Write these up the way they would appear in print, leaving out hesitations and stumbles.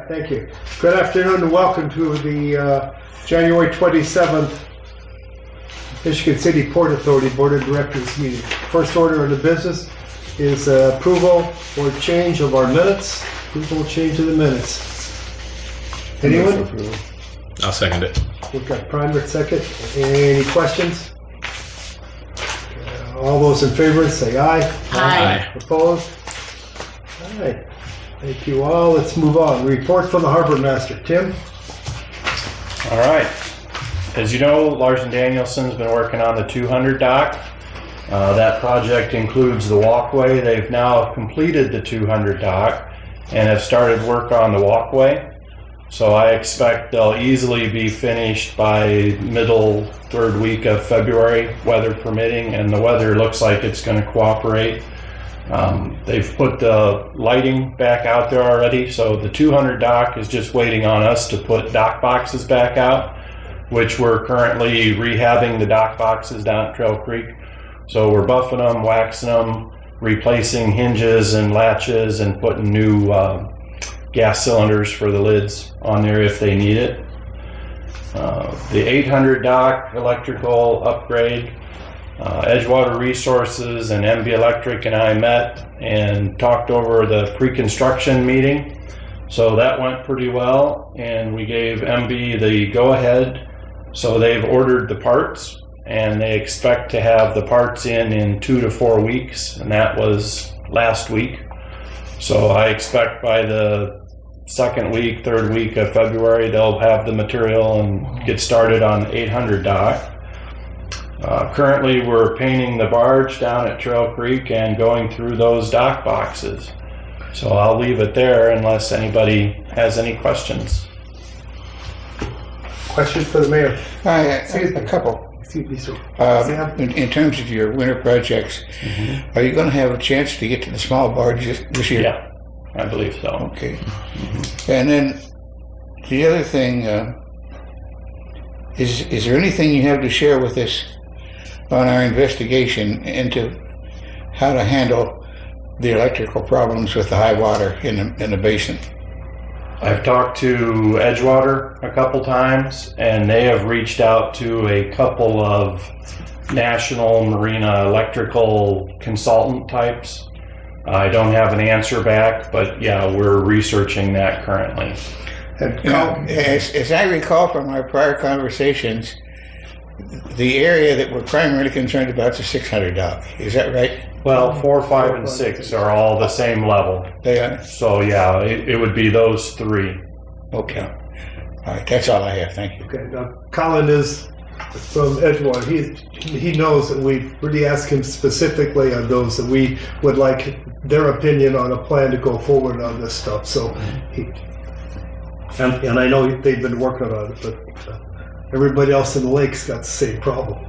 right, thank you. Good afternoon and welcome to the January 27th Michigan City Port Authority Board of Directors meeting. First order of the business is approval or change of our minutes. Approval or change of the minutes. Anyone? I'll second it. We've got Primer second. Any questions? All those in favor say aye. Aye. Opposed? All right. Thank you all. Let's move on. Report from the Harbor Master. Tim? All right. As you know, Larson Danielson's been working on the 200 dock. That project includes the walkway. They've now completed the 200 dock and have started work on the walkway. So I expect they'll easily be finished by middle third week of February, weather permitting, and the weather looks like it's going to cooperate. They've put the lighting back out there already, so the 200 dock is just waiting on us to put dock boxes back out, which we're currently rehabbing the dock boxes down at Trail Creek. So we're buffing them, waxing them, replacing hinges and latches, and putting new gas cylinders for the lids on there if they need it. The 800 dock electrical upgrade, Edgewater Resources and MB Electric and I met and talked over the pre-construction meeting. So that went pretty well, and we gave MB the go-ahead. So they've ordered the parts, and they expect to have the parts in 2 to 4 weeks, and that was last week. So I expect by the second week, third week of February, they'll have the material and get started on the 800 dock. Currently, we're painting the barge down at Trail Creek and going through those dock boxes. So I'll leave it there unless anybody has any questions. Question for the mayor. A couple. Excuse me, sir. In terms of your winter projects, are you going to have a chance to get to the small barges this year? Yeah, I believe so. Okay. And then the other thing, is there anything you have to share with us on our investigation into how to handle the electrical problems with the high water in the basin? I've talked to Edgewater a couple times, and they have reached out to a couple of national marina electrical consultant types. I don't have an answer back, but yeah, we're researching that currently. As I recall from our prior conversations, the area that we're primarily concerned about is the 600 dock. Is that right? Well, 4, 5, and 6 are all the same level. They are? So yeah, it would be those 3. Okay. All right, that's all I have. Thank you. Okay, now Colin is from Edgewater. He knows that we've really asked him specifically on those, that we would like their opinion on a plan to go forward on this stuff. So, and I know they've been working on it, but everybody else in the lake's got the same problem.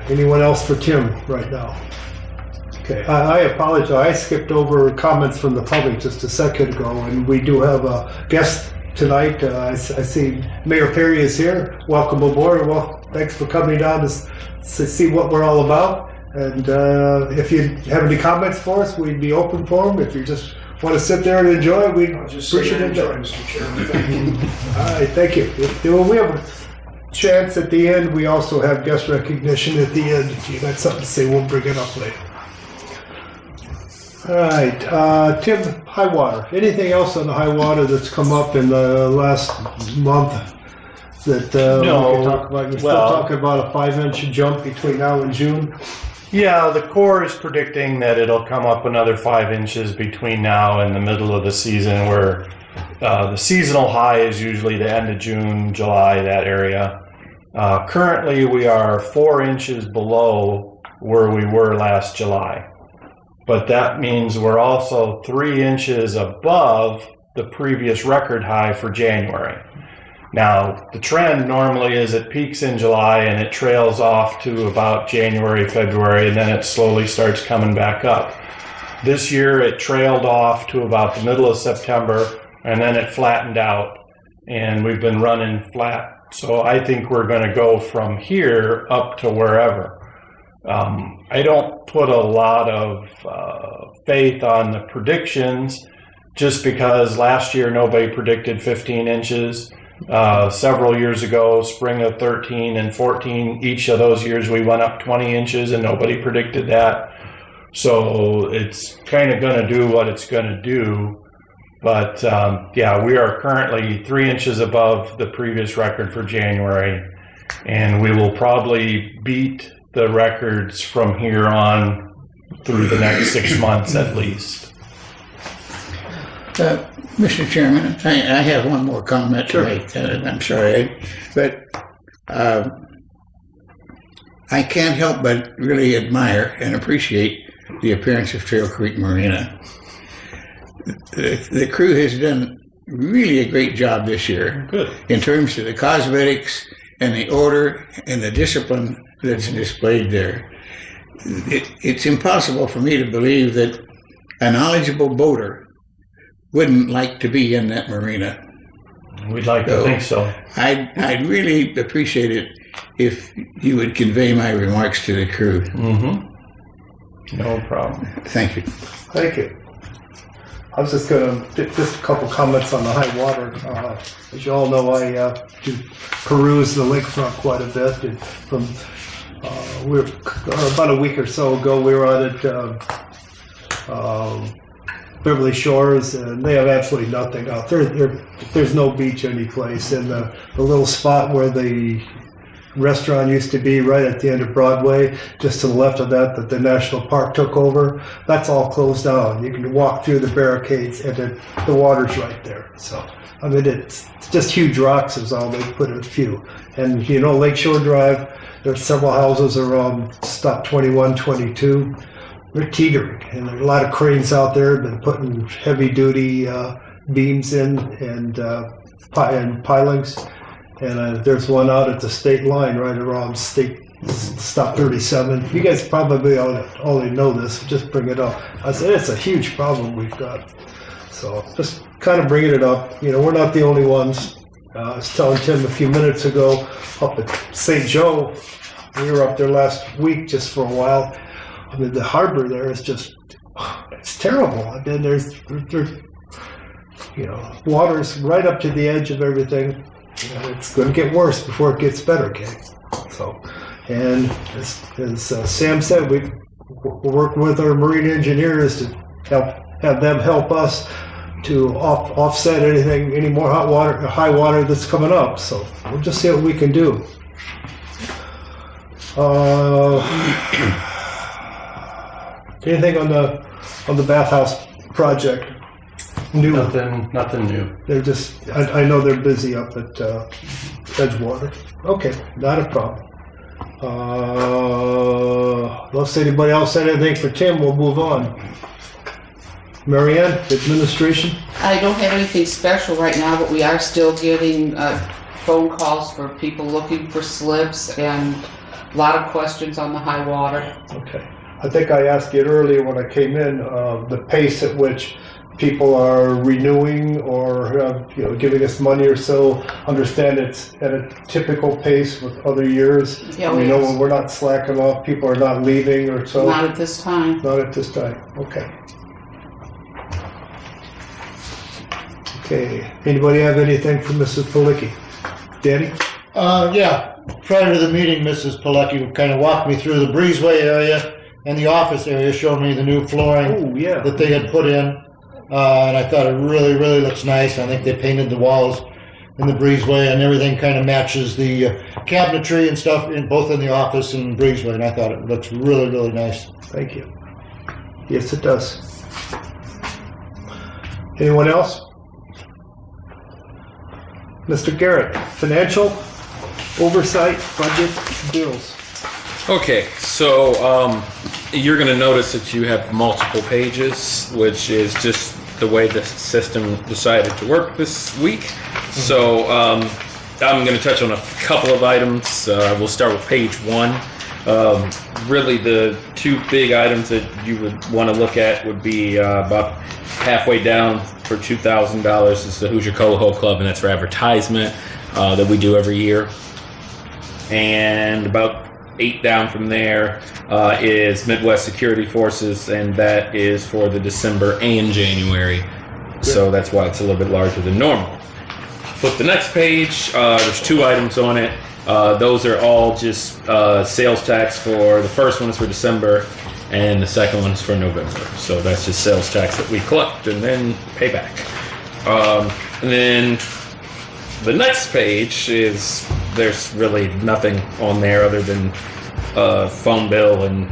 Anyone else for Tim right now? Okay, I apologize. I skipped over comments from the public just a second ago, and we do have a guest tonight. I see Mayor Perry is here. Welcome aboard. Well, thanks for coming down to see what we're all about. And if you have any comments for us, we'd be open for them. If you just want to sit there and enjoy, we'd appreciate it. Mr. Chairman. All right, thank you. We have a chance at the end. We also have guest recognition at the end. If you got something to say, we'll bring it up later. All right, Tim, high water. Anything else on the high water that's come up in the last month that No, we can talk about? You're still talking about a 5-inch jump between now and June? Yeah, the Corps is predicting that it'll come up another 5 inches between now and the middle of the season, where the seasonal high is usually the end of June, July, that area. Currently, we are 4 inches below where we were last July. But that means we're also 3 inches above the previous record high for January. Now, the trend normally is it peaks in July and it trails off to about January, February, and then it slowly starts coming back up. This year, it trailed off to about the middle of September, and then it flattened out, and we've been running flat. So I think we're going to go from here up to wherever. I don't put a lot of faith on the predictions just because last year nobody predicted 15 inches. Several years ago, spring of 13 and 14, each of those years we went up 20 inches and nobody predicted that. So it's kind of going to do what it's going to do. But yeah, we are currently 3 inches above the previous record for January, and we will probably beat the records from here on through the next 6 months at least. Mr. Chairman, I have one more comment Sure. to make. I'm sorry, but I can't help but really admire and appreciate the appearance of Trail Creek Marina. The crew has done really a great job this year. Good. In terms of the cosmetics and the order and the discipline that's displayed there. It's impossible for me to believe that a knowledgeable boater wouldn't like to be in that marina. We'd like to think so. I'd really appreciate it if you would convey my remarks to the crew. Mm-hmm. No problem. Thank you. Thank you. I was just going to just a couple comments on the high water. As you all know, I do peruse the lakefront quite a bit. And from about a week or so ago, we were out at Beverly Shores, and they have absolutely nothing out there. There's no beach anyplace. And the little spot where the restaurant used to be, right at the end of Broadway, just to the left of that the national park took over, that's all closed down. You can walk through the barricades and the water's right there. So, I mean, it's just huge rocks is all they put in, few. And, you know, Lakeshore Drive, there's several houses around stop 21, 22. They're teetering, and there are a lot of cranes out there been putting heavy-duty beams in and pilings. And there's one out at the state line right around state stop 37. You guys probably already know this. Just bring it up. I said it's a huge problem we've got. So just kind of bringing it up. You know, we're not the only ones. I was telling Tim a few minutes ago up at St. Joe. We were up there last week just for a while. I mean, the harbor there is just—it's terrible. I mean, there's you know, water's right up to the edge of everything. You know, it's going to get worse before it gets better, okay? So, and as Sam said, we're working with our marine engineers to have them help us to offset any more high water that's coming up. So we'll just see what we can do. Anything on the bathhouse project? New. Nothing new. They're just, I know they're busy up at Edgewater. Okay, not a problem. Unless anybody else said anything for Tim, we'll move on. Marianne, administration? I don't have anything special right now, but we are still getting phone calls for people looking for slips and a lot of questions on the high water. Okay. I think I asked you earlier when I came in, the pace at which people are renewing or you know, giving us money or so. Understand it's at a typical pace with other years. Yeah, we know when we're not slacking off, people are not leaving or so. Not at this time. Not at this time. Okay. Okay. Anybody have anything for Mrs. Palicki? Danny? Yeah. Prior to the meeting, Mrs. Pilecki kind of walked me through the breezeway area and the office area, showed me the new flooring that they had put in. And I thought it really, really looks nice. I think they painted the walls in the breezeway, and everything kind of matches the cabinetry and stuff in both in the office and breezeway. And I thought it looks really, really nice. Thank you. Yes, it does. Anyone else? Mr. Garrett, financial oversight, budget, bills. Okay, so you're going to notice that you have multiple pages, which is just the way the system decided to work this week. So I'm going to touch on a couple of items. We'll start with page 1. Really, the two big items that you would want to look at would be about halfway down for $2,000 is the Hoosier Coho Club, and that's for advertisement that we do every year. And about 8 down from there is Midwest Security Forces, and that is for the December and January So that's why it's a little bit larger than normal. Flip the next page. There's 2 items on it. Those are all just sales tax. For the first one is for December, and the second one is for November. So that's just sales tax that we collect and then pay back. And then the next page is, there's really nothing on there other than phone bill and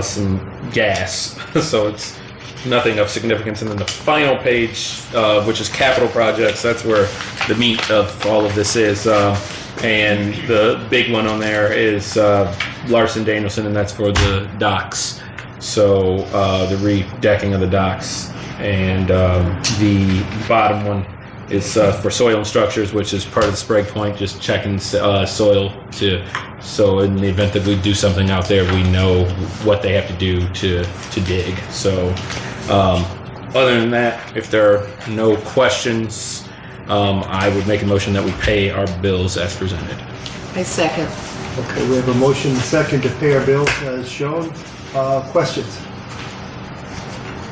some gas. So it's nothing of significance. And then the final page, which is capital projects, that's where the meat of all of this is. And the big one on there is Larson Danielson, and that's for the docks. So the redecking of the docks. And the bottom one is for soil and structures, which is part of the Sprague Point, just checking soil so in the event that we do something out there, we know what they have to do to dig. So other than that, if there are no questions, I would make a motion that we pay our bills as presented. I second. Okay, we have a motion and second to pay our bills as shown. Questions?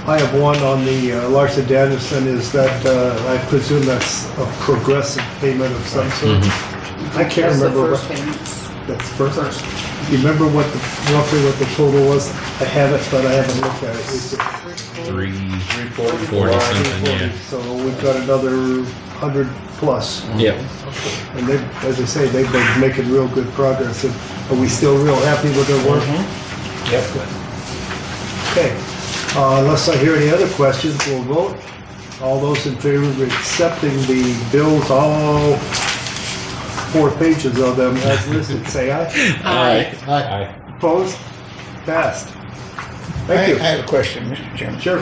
I have one on the Larson Danielson. Is that, I presume that's a progressive payment of some sort? Mm-hmm. I can't remember. That's the first payments. That's first? Do you remember roughly what the total was? I have it, but I haven't looked at it. Is it 340 something, yeah. So we've got another 100 plus. Yep. And they, as I say, they've been making real good progress. And are we still real happy with their work? Yep. Okay. Unless I hear any other questions, we'll vote. All those in favor of accepting the bills, all 4 pages of them as listed, say aye. Aye. Aye. Opposed? Passed. Thank you. I have a question, Mr. Chairman. Sure.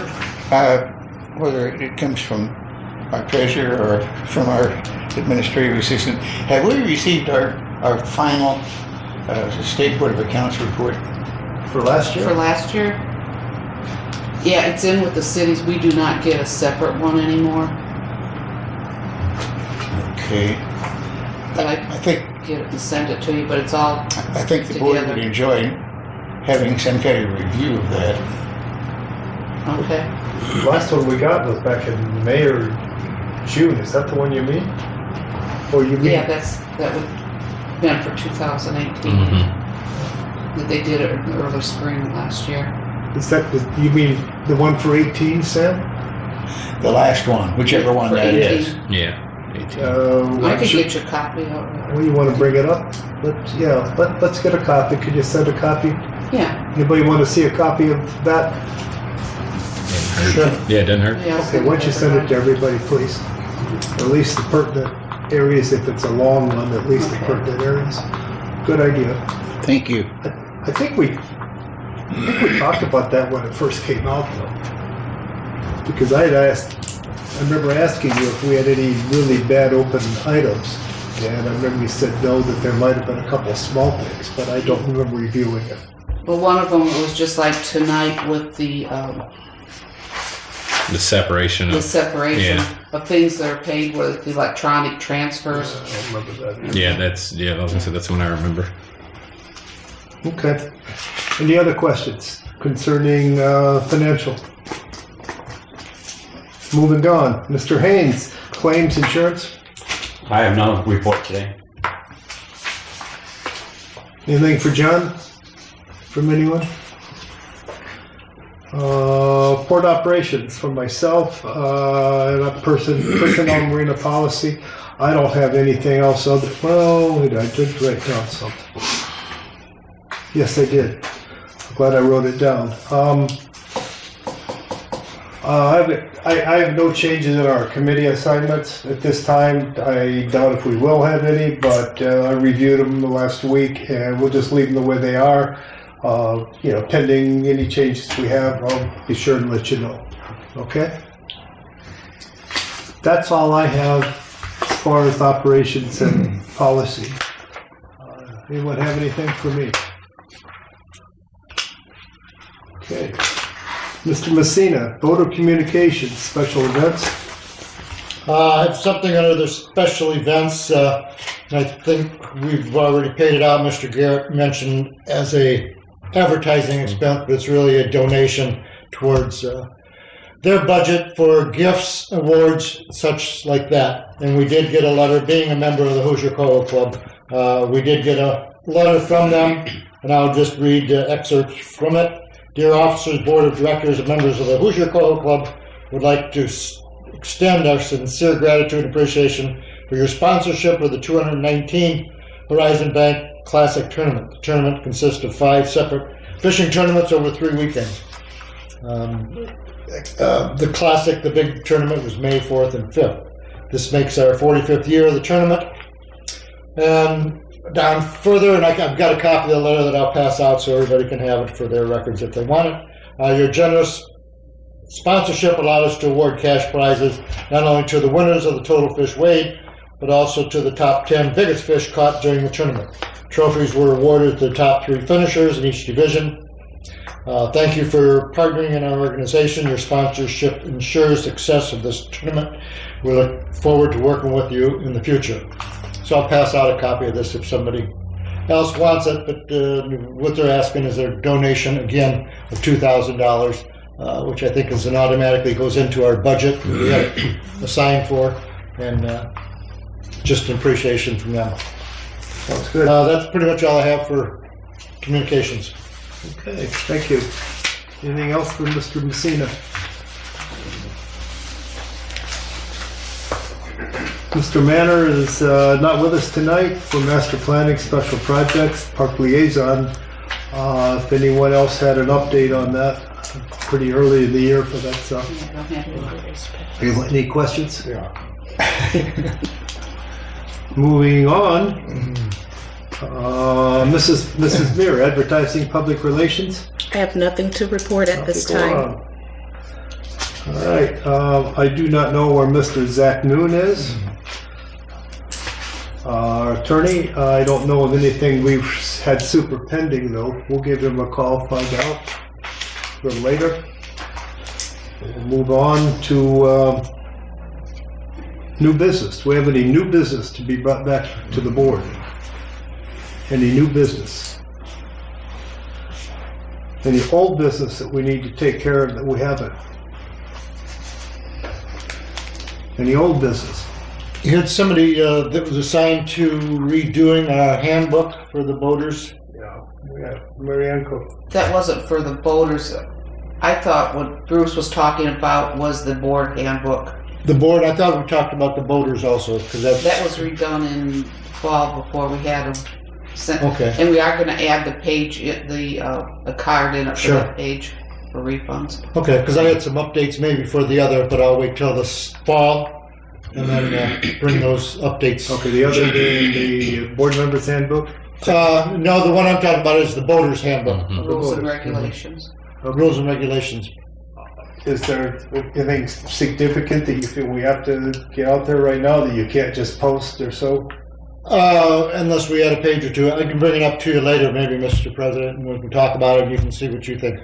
Whether it comes from our treasurer or from our administrative assistant, have we received our final State Board of Accounts report? For last year? For last year? Yeah, it's in with the cities. We do not get a separate one anymore. Okay. But I think get it and send it to you, but it's all I think the board would enjoy having some kind of review of that. okay. Last one we got was back in May or June. Is that the one you mean? Or you mean? Yeah, that would been for 2018. Mm-hmm. That they did it in the early spring last year. Is that you mean the one for 18, Sam? The last one, whichever one For that 18. is. Yeah. 18. I could get your copy of it. Well, you want to bring it up? Let's get a copy. Could you send a copy? Yeah. Anybody want to see a copy of that? Sure. Yeah, it doesn't hurt. Yeah, I'll Okay, why don't you send it to everybody, please? At least the pertinent areas. If it's a long one, at least the pertinent areas. Good idea. Thank you. I think we talked about that when it first came out, though. Because I remember asking you if we had any really bad open items, and I remember you said no, that there might have been a couple of small things, but I don't remember reviewing it. Well, one of them was just like tonight with the separation of of things that are paid with electronic transfers. I don't remember that. Yeah, I was gonna say that's one I remember. Okay. Any other questions concerning financial? Moving on. Mr. Haynes, claims insurance? I have no report today. Anything for John? From anyone? Port operations from myself, and a personnel marina policy. I don't have anything else other. Well, I did write down something. Yes, I did. I'm glad I wrote it down. I have no changes in our committee assignments at this time. I doubt if we will have any, but I reviewed them the last week, and we'll just leave them the way they are. Pending any changes we have, I'll be sure to let you know. Okay? That's all I have as far as operations and policy. Anyone have anything for me? Okay. Mr. Messina, Board of Communications, special events. I have something under the special events, and I think we've already paid it out. Mr. Garrett mentioned as a advertising expense, but it's really a donation towards their budget for gifts, awards, such like that. And we did get a letter, being a member of the Hoosier Coal Club, we did get a letter from them, and I'll just read excerpts from it. Dear officers, board of directors, and members of the Hoosier Coal Club, would like to extend our sincere gratitude and appreciation for your sponsorship of the 219 Horizon Bank Classic Tournament. The tournament consists of 5 separate fishing tournaments over 3 weekends. The Classic, the big tournament, was May 4th and 5th. This makes our 45th year of the tournament. And down further, and I've got a copy of the letter that I'll pass out so everybody can have it for their records if they want it. Your generous sponsorship allowed us to award cash prizes not only to the winners of the total fish weighed, but also to the top 10 biggest fish caught during the tournament. Trophies were awarded to the top 3 finishers in each division. Thank you for partnering in our organization. Your sponsorship ensures success of this tournament. We look forward to working with you in the future. So I'll pass out a copy of this if somebody else wants it, but what they're asking is their donation, again, of $2,000, which I think is automatically goes into our budget we have assigned for, and just an appreciation from them. Sounds good. That's pretty much all I have for communications. Okay, thank you. Anything else from Mr. Messina? Mr. Manor is not with us tonight for Master Planning Special Projects, Park Liaison. If anyone else had an update on that, pretty early in the year for that stuff. Any questions? Yeah. Moving on, Mrs. Meir, Advertising Public Relations. I have nothing to report at this time. All right, I do not know where Mr. Zach Noon is. Our attorney, I don't know of anything we've had super pending though. We'll give him a call, find out a little later. We'll move on to new business. Do we have any new business to be brought back to the board? Any new business? Any old business that we need to take care of that we haven't? Any old business? You had somebody that was assigned to redoing our handbook for the boaters. Yeah, Marianne Cook. That wasn't for the boaters. I thought what Bruce was talking about was the board handbook. The board, I thought we talked about the boaters also, because That was redone in fall before we had them sent. Okay. And we are going to add the page, the card in it for Sure. that page for refunds. Okay, because I had some updates maybe for the other, but I'll wait till this fall and then bring those updates. Okay, the other, the board members handbook? No, the one I'm talking about is the boaters handbook. Rules and regulations. Rules and regulations. Is there anything significant that you feel we have to get out there right now that you can't just post or so? Unless we add a page or two. I can bring it up to you later, maybe, Mr. President, and we can talk about it and you can see what you think.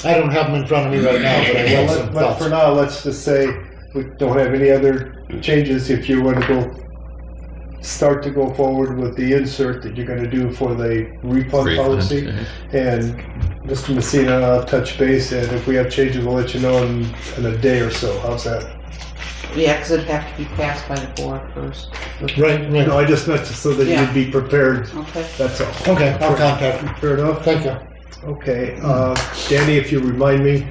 I don't have them in front of me right now, but I have some But thoughts. for now, let's just say we don't have any other changes. If you want to start to go forward with the insert that you're going to do for the refund policy, and Mr. Messina, I'll touch base, and if we have changes, we'll let you know in a day or so. How's that? Yeah, because it'd have to be passed by the board first. Right. No, I just meant so that Yeah. you'd be prepared. Okay. That's all. Okay, I'll contact you. Fair enough? Thank you. Okay. Danny, if you remind me,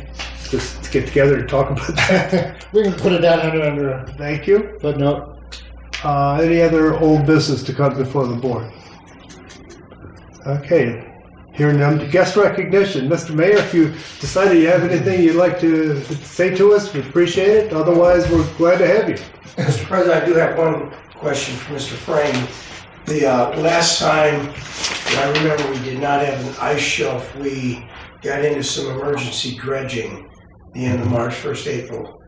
just to get together and talk about that. We can put it down under a Thank you. footnote. Any other old business to come before the board? Okay. Hearing none. Guest recognition. Mr. Mayor, if you decided you have anything you'd like to say to us, we appreciate it. Otherwise, we're glad to have you. Mr. President, I do have one question for Mr. Frame. The last time, I remember we did not have an ice shelf. We got into some emergency dredging the end of March, 1st April.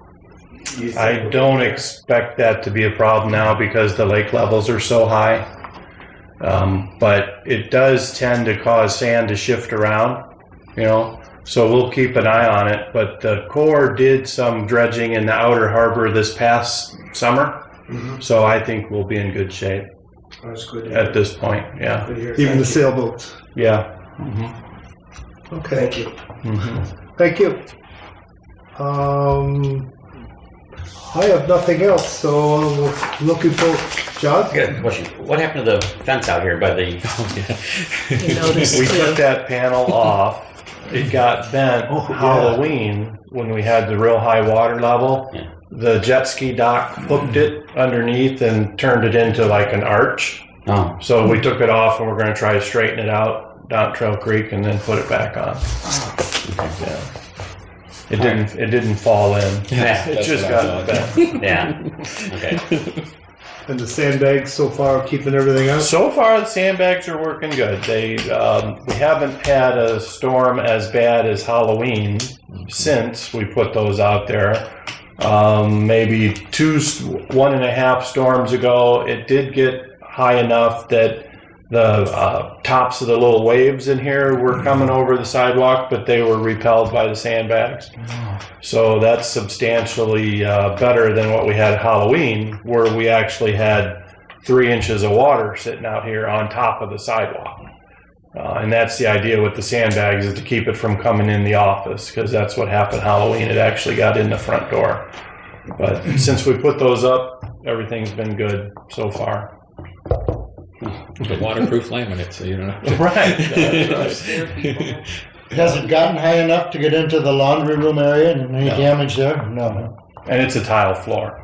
I don't expect that to be a problem now because the lake levels are so high. But it does tend to cause sand to shift around, so we'll keep an eye on it. But the Corps did some dredging in the outer harbor this past summer, so I think we'll be in good shape. That's good. At this point, yeah. Good to hear. Even the Thank you. sailboats. Yeah. Okay. Thank you. Thank you. I have nothing else, so looking for John. I got a question. What happened to the fence out here by the? You noticed We too. took that panel off. It got bent Halloween when we had the real high water level. Yeah. The jet ski dock hooked it underneath and turned it into like an arch. Oh, So we took it off and we're going to try to straighten it out down Trail Creek and then put it back on. Yeah. It didn't fall in. Yeah, It that's just what I got thought. bent. yeah. Okay. And the sandbags so far keeping everything out? So far, the sandbags are working good. We haven't had a storm as bad as Halloween since we put those out there. Maybe 1.5 storms ago, it did get high enough that the tops of the little waves in here were coming over the sidewalk, but they were repelled by the sandbags. So that's substantially better than what we had at Halloween, where we actually had 3 inches of water sitting out here on top of the sidewalk. And that's the idea with the sandbags, is to keep it from coming in the office, because that's what happened Halloween. It actually got in the front door. But since we put those up, everything's been good so far. The waterproof laminate, so you don't have to. Right. Has it gotten high enough to get into the laundry room area and any damage there? No. And it's a tile floor.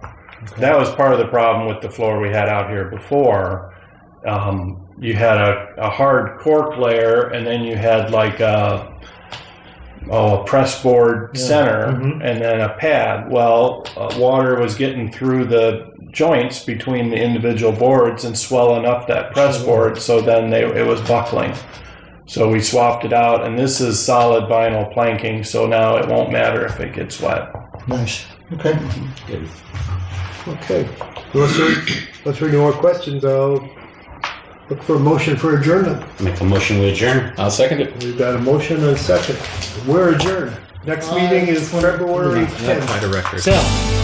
That was part of the problem with the floor we had out here before. You had a hard cork layer, and then you had like a press board center, and then a pad. Well, water was getting through the joints between the individual boards and swelling up that press board, so then it was buckling. So we swapped it out, and this is solid vinyl planking, so now it won't matter if it gets wet. Nice. Okay. Okay. Unless there are any more questions, I'll look for a motion for adjournment. Make a motion to adjourn. I'll second it. We've got a motion and a second. We're adjourned. Next meeting is February 10th. Quite a record. Sam.